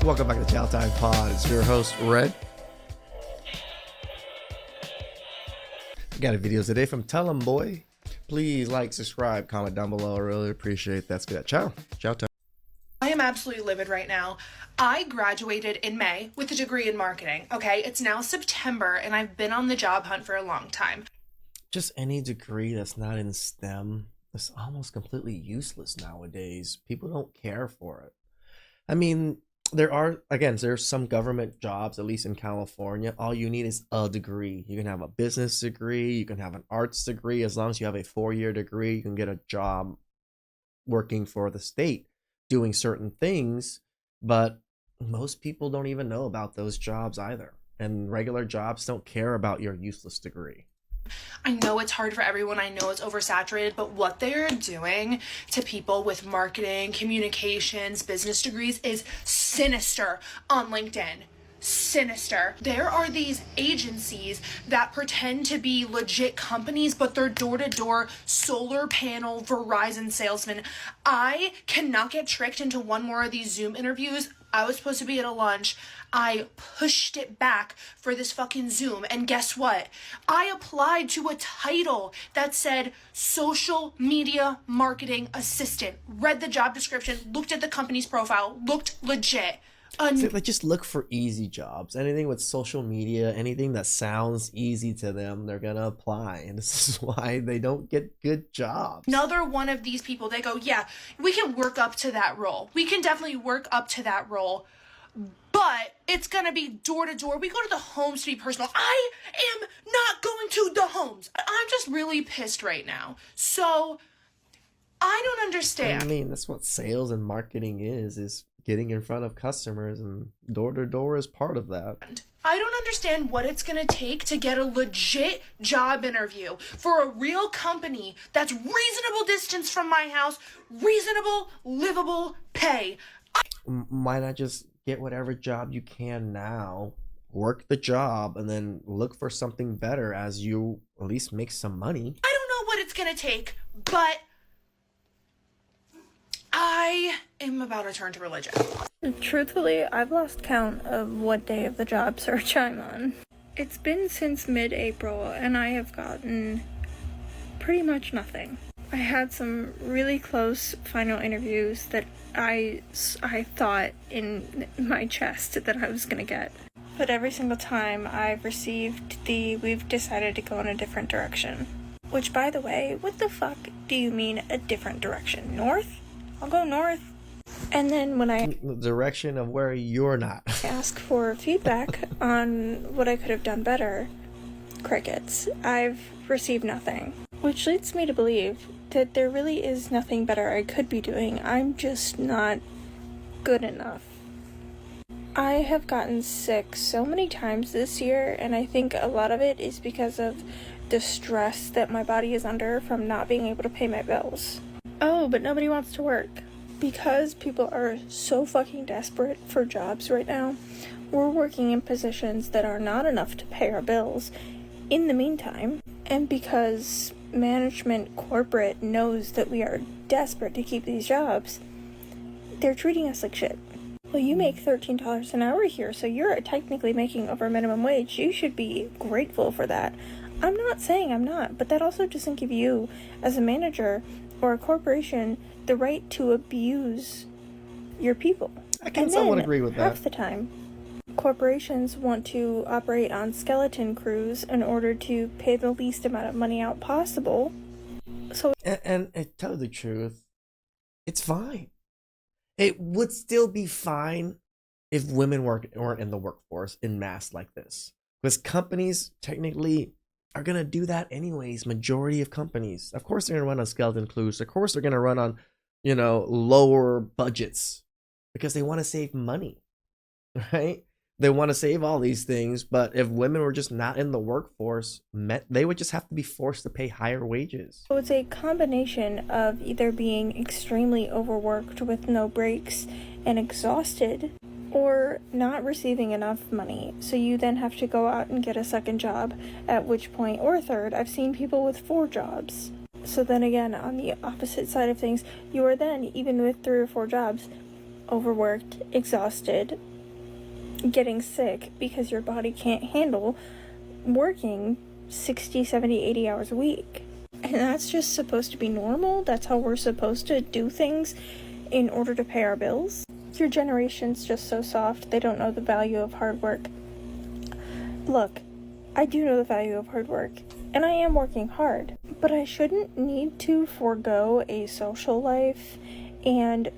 Welcome back to TheChowTimePod. It's your host, Red. We got a videos today from Tell 'em Boy. Please like, subscribe, comment down below. I really appreciate that. Ciao. Ciao time. I am absolutely livid right now. I graduated in May with a degree in marketing, okay? It's now September, and I've been on the job hunt for a long time. Just any degree that's not in STEM is almost completely useless nowadays. People don't care for it. I mean, there's some government jobs, at least in California. All you need is a degree. You can have a business degree, you can have an arts degree. As long as you have a 4-year degree, you can get a job working for the state doing certain things. But most people don't even know about those jobs either. And regular jobs don't care about your useless degree. I know it's hard for everyone. I know it's oversaturated, but what they're doing to people with marketing, communications, business degrees is sinister on LinkedIn. Sinister. There are these agencies that pretend to be legit companies, but they're door-to-door solar panel Verizon salesmen. I cannot get tricked into one more of these Zoom interviews. I was supposed to be at a lunch. I pushed it back for this fucking Zoom. And guess what? I applied to a title that said social media marketing assistant. Read the job description, looked at the company's profile, looked legit. Just look for easy jobs. Anything with social media, anything that sounds easy to them, they're gonna apply. And this is why they don't get good jobs. Another one of these people, they go, yeah, we can work up to that role. We can definitely work up to that role. But it's gonna be door to door. We go to the homes to be personal. I am not going to the homes. I'm just really pissed right now. So I don't understand. I mean, that's what sales and marketing is getting in front of customers, and door to door is part of that. I don't understand what it's gonna take to get a legit job interview for a real company that's reasonable distance from my house, reasonable, livable pay. Why not just get whatever job you can now, work the job, and then look for something better as you at least make some money? I don't know what it's gonna take, but I am about to turn to religion. Truthfully, I've lost count of what day of the job search I'm on. It's been since mid-April, and I have gotten pretty much nothing. I had some really close final interviews that I thought in my chest that I was gonna get. But every single time I've received we've decided to go in a different direction. Which, by the way, what the fuck do you mean a different direction? North? I'll go north. And then when I the direction of where you're not ask for feedback on what I could have done better, crickets. I've received nothing. Which leads me to believe that there really is nothing better I could be doing. I'm just not good enough. I have gotten sick so many times this year, and I think a lot of it is because of the stress that my body is under from not being able to pay my bills. Oh, but nobody wants to work. Because people are so fucking desperate for jobs right now, we're working in positions that are not enough to pay our bills in the meantime. And because management corporate knows that we are desperate to keep these jobs, they're treating us like shit. Well, you make $13 an hour here, so you're technically making over minimum wage. You should be grateful for that. I'm not saying I'm not, but that also doesn't give you, as a manager or a corporation, the right to abuse your people. I can somewhat agree with that. Half the time, corporations want to operate on skeleton crews in order to pay the least amount of money out possible. So, and to tell you the truth, it's fine. It would still be fine if women weren't in the workforce in mass like this, because companies technically are going to do that anyways. Majority of companies, of course, they're going to run on skeleton crews. Of course, they're going to run on, lower budgets because they want to save money, right? They want to save all these things. But if women were just not in the workforce, they would just have to be forced to pay higher wages. So it's a combination of either being extremely overworked with no breaks and exhausted, or not receiving enough money, so you then have to go out and get a second job, at which point, or a third, I've seen people with 4 jobs. So then again, on the opposite side of things, you are then, even with 3 or 4 jobs, overworked, exhausted, getting sick because your body can't handle working 60, 70, 80 hours a week. And that's just supposed to be normal. That's how we're supposed to do things in order to pay our bills. Your generation's just so soft. They don't know the value of hard work. Look, I do know the value of hard work, and I am working hard, but I shouldn't need to forego a social life and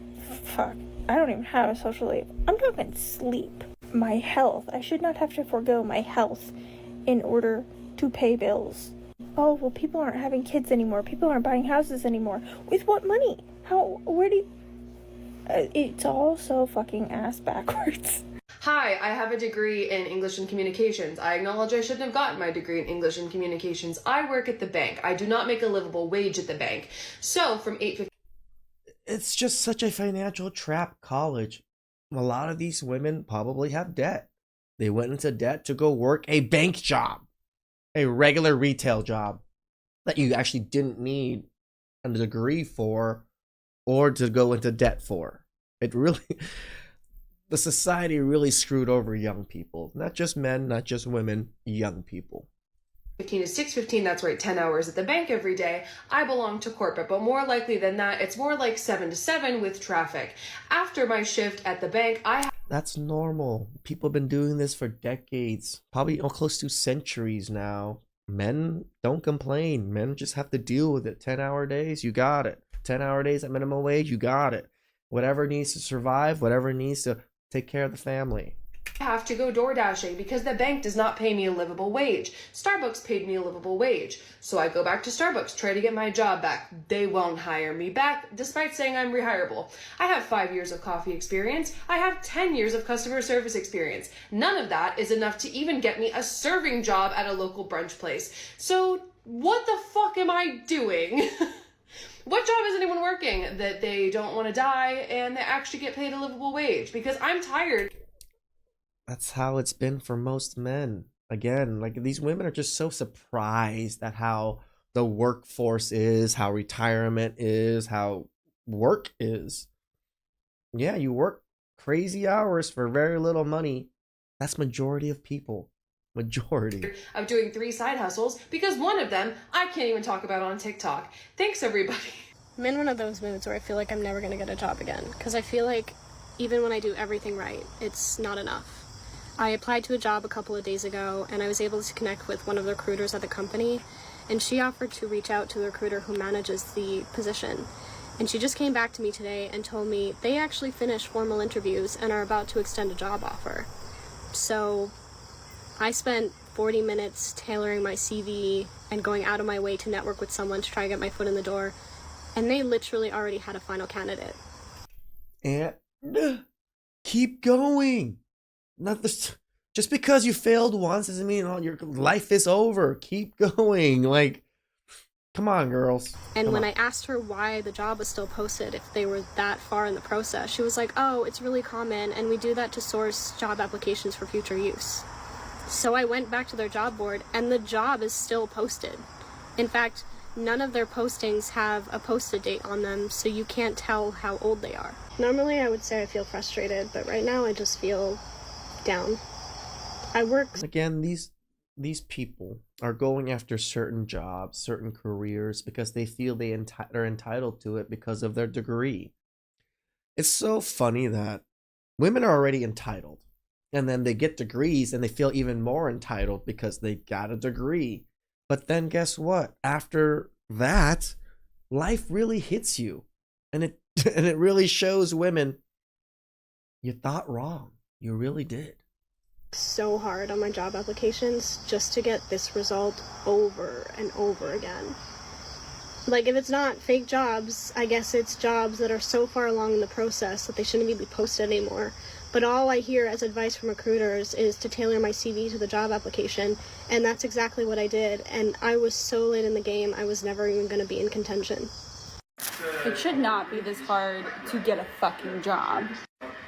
fuck, I don't even have a social life. I'm talking sleep. My health. I should not have to forego my health in order to pay bills. Oh, well, people aren't having kids anymore. People aren't buying houses anymore. With what money? How, where do you... it's all so fucking ass backwards. Hi, I have a degree in English and Communications. I acknowledge I shouldn't have gotten my degree in English and Communications. I work at the bank. I do not make a livable wage at the bank. So from 8:50... It's just such a financial trap college. A lot of these women probably have debt. They went into debt to go work a bank job, a regular retail job that you actually didn't need a degree for or to go into debt for. It really, the society really screwed over young people. Not just men, not just women, young people. 15 to 6:15, that's right, 10 hours at the bank every day. I belong to corporate, but more likely than that, it's more like 7 to 7 with traffic. After my shift at the bank, That's normal. People have been doing this for decades, probably close to centuries now. Men don't complain. Men just have to deal with it. 10-hour days, you got it. 10-hour days at minimum wage, you got it. Whatever needs to survive, whatever needs to take care of the family. have to go door dashing because the bank does not pay me a livable wage. Starbucks paid me a livable wage. So I go back to Starbucks, try to get my job back. They won't hire me back, despite saying I'm rehirable. I have 5 years of coffee experience. I have 10 years of customer service experience. None of that is enough to even get me a serving job at a local brunch place. So what the fuck am I doing? What job is anyone working that they don't want to die and they actually get paid a livable wage? Because I'm tired. That's how it's been for most men. Again, like these women are just so surprised at how the workforce is, how retirement is, how work is. Yeah, you work crazy hours for very little money. That's majority of people. Majority. Of doing 3 side hustles because one of them I can't even talk about on TikTok. Thanks, everybody. I'm in one of those moods where I feel like I'm never going to get a job again because I feel like even when I do everything right, it's not enough. I applied to a job a couple of days ago and I was able to connect with one of the recruiters at the company, and she offered to reach out to the recruiter who manages the position. And she just came back to me today and told me they actually finished formal interviews and are about to extend a job offer. So I spent 40 minutes tailoring my CV and going out of my way to network with someone to try to get my foot in the door, and they literally already had a final candidate. And keep going. Not this, just because you failed once doesn't mean your life is over. Keep going. Like, come on, girls. And Come when on. I asked her why the job was still posted, if they were that far in the process, she was like, oh, it's really common, and we do that to source job applications for future use. So I went back to their job board, and the job is still posted. In fact, none of their postings have a posted date on them, so you can't tell how old they are. Normally I would say I feel frustrated, but right now I just feel down. I work... Again, these people are going after certain jobs, certain careers, because they feel are entitled to it because of their degree. It's so funny that women are already entitled, and then they get degrees and they feel even more entitled because they got a degree. But then guess what? After that, life really hits you, and it really shows women you thought wrong. You really did. So hard on my job applications just to get this result over and over again. Like, if it's not fake jobs, I guess it's jobs that are so far along in the process that they shouldn't even be posted anymore. But all I hear as advice from recruiters is to tailor my CV to the job application, and that's exactly what I did, and I was so late in the game, I was never even going to be in contention. It should not be this hard to get a fucking job.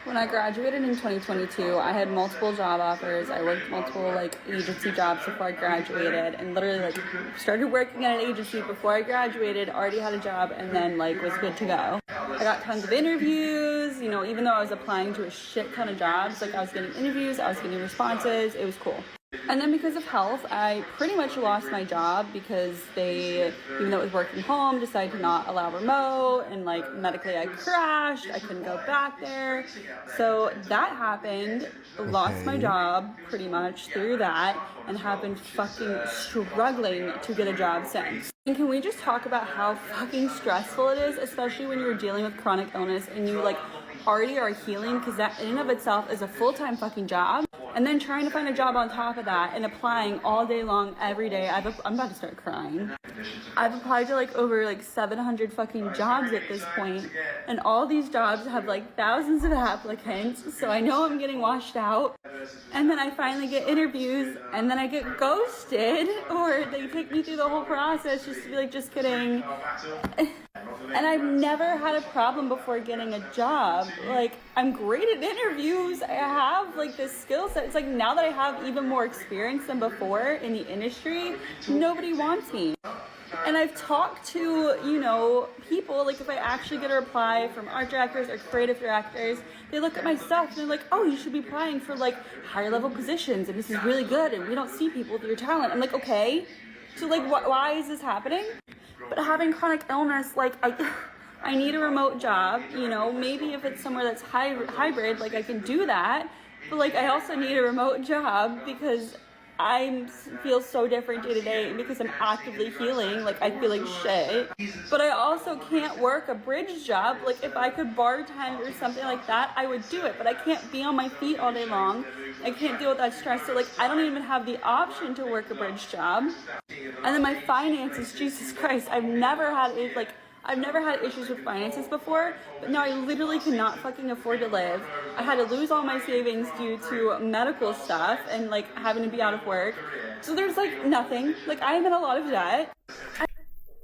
When I graduated in 2022, I had multiple job offers. I worked multiple agency jobs before I graduated, and literally started working at an agency before I graduated, already had a job, and then was good to go. I got tons of interviews, even though I was applying to a shit ton of jobs, I was getting interviews, I was getting responses, it was cool. And then because of health, I pretty much lost my job because they, even though it was working home, decided to not allow remote, and medically I crashed, I couldn't go back there. So that happened, lost my job pretty much through that, and have been fucking struggling to get a job since. And can we just talk about how fucking stressful it is, especially when you're dealing with chronic illness and you already are healing, because that in and of itself is a full-time fucking job, and then trying to find a job on top of that and applying all day long every day. I'm about to start crying. I've applied to over 700 fucking jobs at this point, and all these jobs have thousands of applicants, so I know I'm getting washed out. And then I finally get interviews, and then I get ghosted, or they take me through the whole process just to be just kidding. And I've never had a problem before getting a job. I'm great at interviews. I have this skill set. It's now that I have even more experience than before in the industry, nobody wants me. And I've talked to, people, if I actually get a reply from art directors or creative directors, they look at my stuff and they're oh, you should be applying for higher level positions, and this is really good, and we don't see people with your talent. I'm okay. So why is this happening? But having chronic illness, I need a remote job, maybe if it's somewhere that's hybrid, I can do that. But I also need a remote job because I feel so different day to day because I'm actively healing. I feel like shit. But I also can't work a bridge job. If I could bartend or something like that, I would do it. But I can't be on my feet all day long. I can't deal with that stress. So I don't even have the option to work a bridge job. And then my finances, Jesus Christ, I've never had issues with finances before, but now I literally cannot fucking afford to live. I had to lose all my savings due to medical stuff and having to be out of work. So there's nothing. I'm in a lot of debt.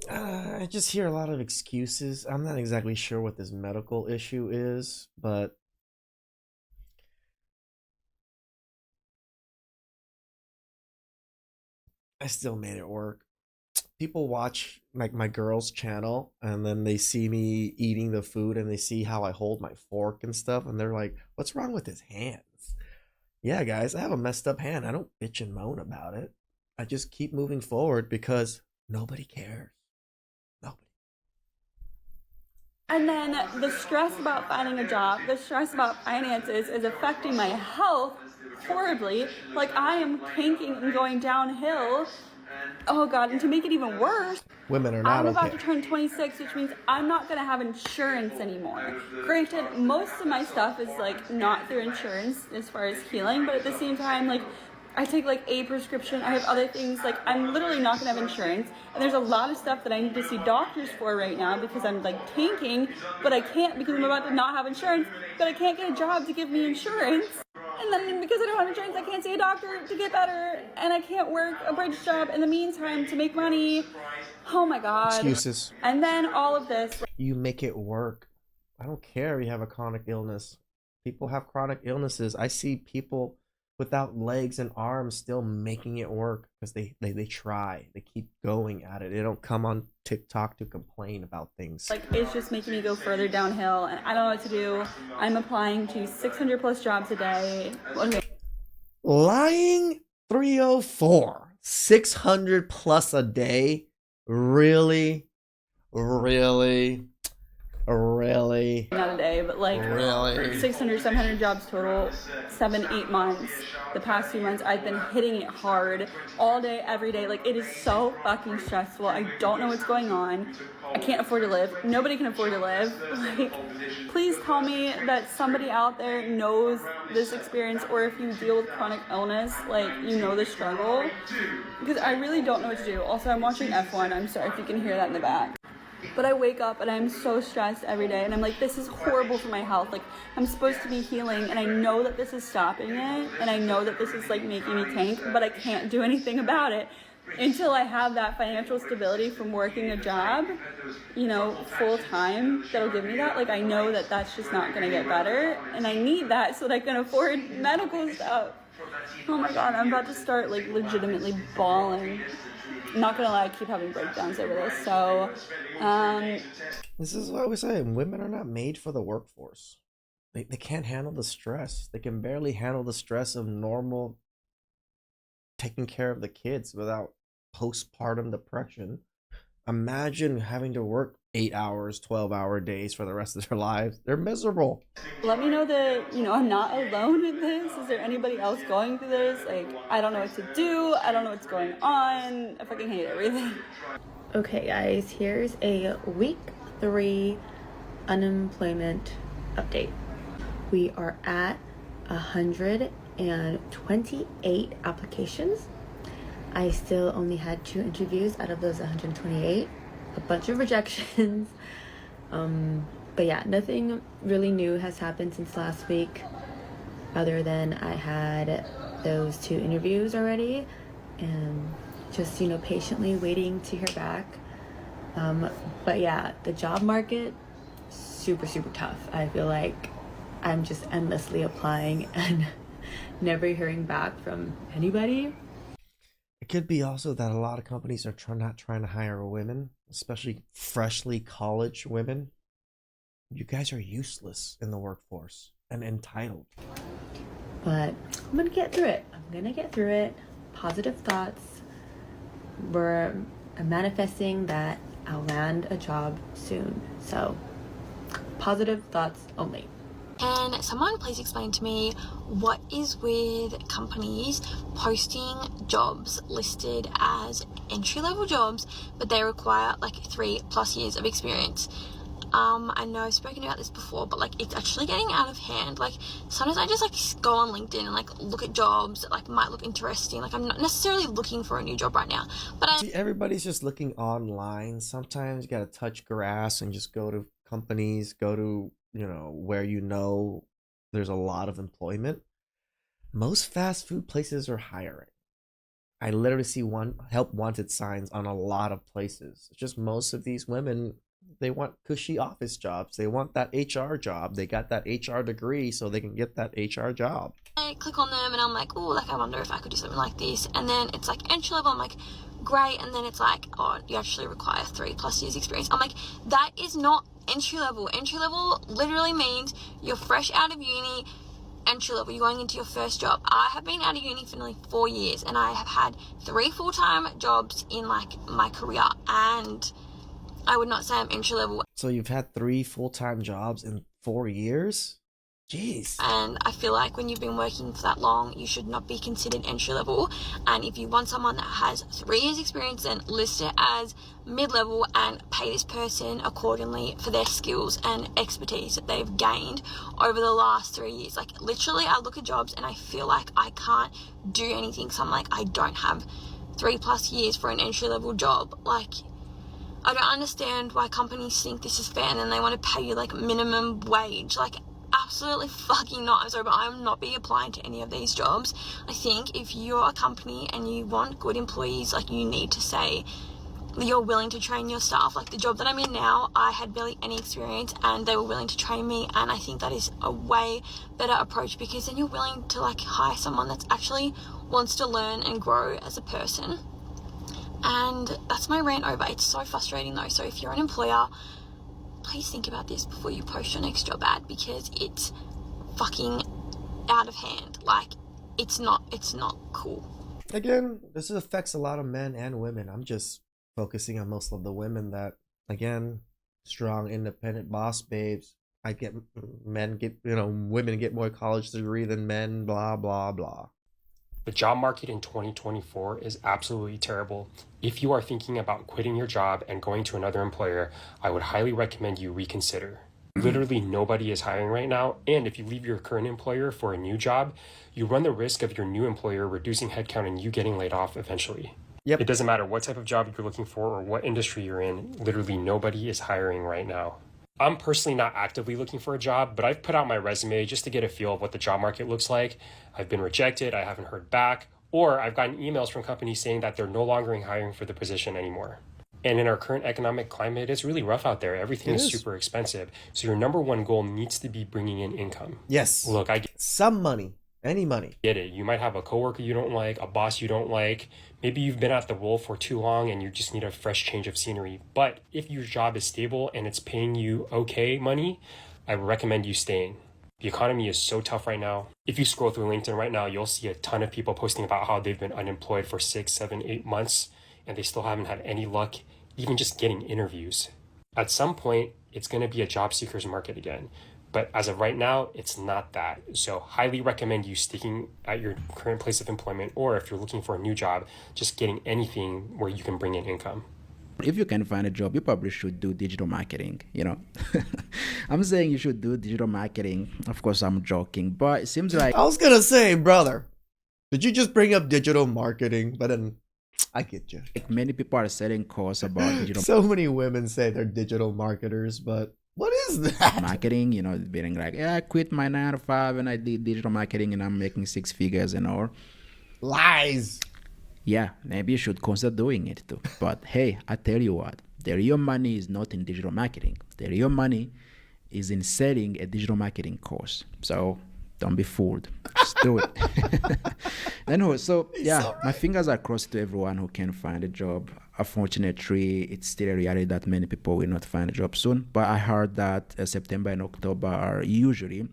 I just hear a lot of excuses. I'm not exactly sure what this medical issue is, but I still made it work. People watch my girl's channel, and then they see me eating the food, and they see how I hold my fork and stuff, and they're like, what's wrong with his hands? Yeah, guys, I have a messed up hand. I don't bitch and moan about it. I just keep moving forward because nobody cares. Nobody. And then the stress about finding a job, the stress about finances is affecting my health horribly. I am tanking and going downhill. Oh God, and to make it even worse, women are not I'm about okay. to turn 26, which means I'm not going to have insurance anymore. Granted, most of my stuff is not through insurance as far as healing, but at the same time, I take a prescription, I have other things, I'm literally not going to have insurance, and there's a lot of stuff that I need to see doctors for right now because I'm tanking, but I can't because I'm about to not have insurance, but I can't get a job to give me insurance. And then because I don't have insurance, I can't see a doctor to get better, and I can't work a bridge job in the meantime to make money. Oh my God. Excuses. And then all of this. You make it work. I don't care if you have a chronic illness. People have chronic illnesses. I see people without legs and arms still making it work because they try. They keep going at it. They don't come on TikTok to complain about things. It's just making me go further downhill, and I don't know what to do. I'm applying to 600 plus jobs a day. Okay. Lying 304. 600 plus a day? Really? Not a day, but really? 600, 700 jobs total, 7-8 months. The past 2 months, I've been hitting it hard all day, every day. It is so fucking stressful. I don't know what's going on. I can't afford to live. Nobody can afford to live. Please tell me that somebody out there knows this experience, or if you deal with chronic illness, you know the struggle. Because I really don't know what to do. Also, I'm watching F1. I'm sorry if you can hear that in the back. But I wake up and I'm so stressed every day, and I'm this is horrible for my health. I'm supposed to be healing, and I know that this is stopping it, and I know that this is making me tank, but I can't do anything about it until I have that financial stability from working a job, you know, full time, that'll give me that. Like, I know that that's just not going to get better, and I need that so that I can afford medical stuff. Oh my God, I'm about to start like legitimately bawling. I'm not gonna lie, I keep having breakdowns over this. So, This is what we say. Women are not made for the workforce. They can't handle the stress. They can barely handle the stress of normal taking care of the kids without postpartum depression. Imagine having to work 8 hours, 12-hour days for the rest of their lives. They're miserable. let me know that, you know, I'm not alone with this. Is there anybody else going through this? Like, I don't know what to do. I don't know what's going on. I fucking hate everything. Okay, guys, here's a week 3 unemployment update. We are at 128 applications. I still only had 2 interviews out of those 128, a bunch of rejections. But yeah, nothing really new has happened since last week, other than I had those 2 interviews already, and just, you know, patiently waiting to hear back. But yeah, the job market, super tough. I feel like I'm just endlessly applying and never hearing back from anybody. It could be also that a lot of companies are not trying to hire women, especially freshly college women. You guys are useless in the workforce and entitled. But I'm gonna get through it. Positive thoughts. I'm manifesting that I'll land a job soon. So, positive thoughts only. Can someone please explain to me what is with companies posting jobs listed as entry-level jobs, but they require like 3+ years of experience? I know I've spoken about this before, but like it's actually getting out of hand. Like sometimes I just like go on LinkedIn and like look at jobs that like might look interesting. Like I'm not necessarily looking for a new job right now, but See, everybody's just looking online. Sometimes you gotta touch grass and just go to companies, go to, you know, where you know there's a lot of employment. Most fast food places are hiring. I literally see help wanted signs on a lot of places. It's just most of these women, they want cushy office jobs. They want that HR job. They got that HR degree so they can get that HR job. I click on them and I'm like, oh, like I wonder if I could do something like this. And then it's like entry level. I'm like, great. And then it's like, oh, you actually require 3+ years experience. I'm like, that is not entry level. Entry level literally means you're fresh out of uni. Entry level, you're going into your first job. I have been out of uni for nearly 4 years, and I have had 3 full-time jobs in like my career, and I would not say I'm entry level. So you've had 3 full-time jobs in 4 years? Jeez. And I feel like when you've been working for that long, you should not be considered entry level. And if you want someone that has 3 years experience, then list it as mid-level and pay this person accordingly for their skills and expertise that they've gained over the last 3 years. Like literally I look at jobs and I feel like I can't do anything. So I'm like, I don't have 3+ years for an entry level job. Like, I don't understand why companies think this is fair and then they want to pay you like minimum wage. Like, absolutely fucking not. I'm sorry, but I'm not be applying to any of these jobs. I think if you're a company and you want good employees, like you need to say that you're willing to train your staff. Like the job that I'm in now, I had barely any experience and they were willing to train me, and I think that is a way better approach, because then you're willing to like hire someone that's actually wants to learn and grow as a person. And that's my rant over. It's so frustrating though. So if you're an employer, please think about this before you post your next job ad, because it's fucking out of hand. Like, it's not cool. Again, this affects a lot of men and women. I'm just focusing on most of the women that, again, strong, independent boss babes. Women get more college degree than men, blah, blah, blah. The job market in 2024 is absolutely terrible. If you are thinking about quitting your job and going to another employer, I would highly recommend you reconsider. Literally nobody is hiring right now, and if you leave your current employer for a new job, you run the risk of your new employer reducing headcount and you getting laid off eventually. Yep. It doesn't matter what type of job you're looking for or what industry you're in, literally nobody is hiring right now. I'm personally not actively looking for a job, but I've put out my resume just to get a feel of what the job market looks like. I've been rejected, I haven't heard back, Or I've gotten emails from companies saying that they're no longer hiring for the position anymore. And in our current economic climate, it's really rough out there. Everything is super expensive. So your number one goal needs to be bringing in income. Yes. Look, I some money, any money. Get it. You might have a coworker you don't like, a boss you don't like. Maybe you've been at the role for too long and you just need a fresh change of scenery. But if your job is stable and it's paying you okay money, I would recommend you staying. The economy is so tough right now. If you scroll through LinkedIn right now, you'll see a ton of people posting about how they've been unemployed for 6, 7, 8 months and they still haven't had any luck even just getting interviews. At some point, it's going to be a job seeker's market again. But as of right now, it's not that. So highly recommend you sticking at your current place of employment, or if you're looking for a new job, just getting anything where you can bring in income. If you can find a job, you probably should do digital marketing, you know. I'm saying you should do digital marketing. Of course, I'm joking, but it seems like... I was going to say, brother, did you just bring up digital marketing? But then I get you. Like many people are selling courses about digital So many women say they're digital marketers, but what is that? marketing, you know, being like, yeah, I quit my 9 to 5 and I did digital marketing and I'm making 6 figures and all. Lies. Yeah, maybe you should consider doing it too. But hey, I tell you what, the real money is not in digital marketing. The real money is in selling a digital marketing course. So don't be fooled. Just do it. Anyway, so yeah, my fingers are crossed to everyone who can find a job. Unfortunately, it's still a reality that many people will not find a job soon. But I heard that September and October are usually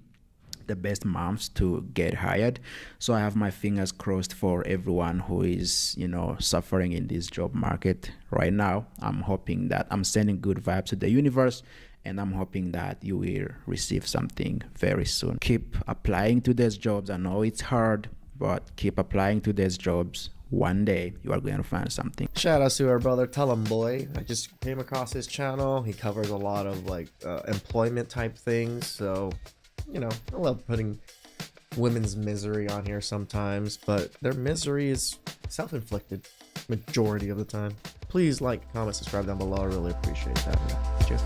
the best months to get hired. So I have my fingers crossed for everyone who is, you know, suffering in this job market right now. I'm hoping that I'm sending good vibes to the universe, and I'm hoping that you will receive something very soon. Keep applying to these jobs. I know it's hard, but keep applying to these jobs. One day you are going to find something. Shout out to our brother Tell Him Boy. I just came across his channel. He covers a lot of like employment type things. So, you know, I love putting women's misery on here sometimes, but their misery is self-inflicted majority of the time. Please like, comment, subscribe down below. I really appreciate that. Cheers.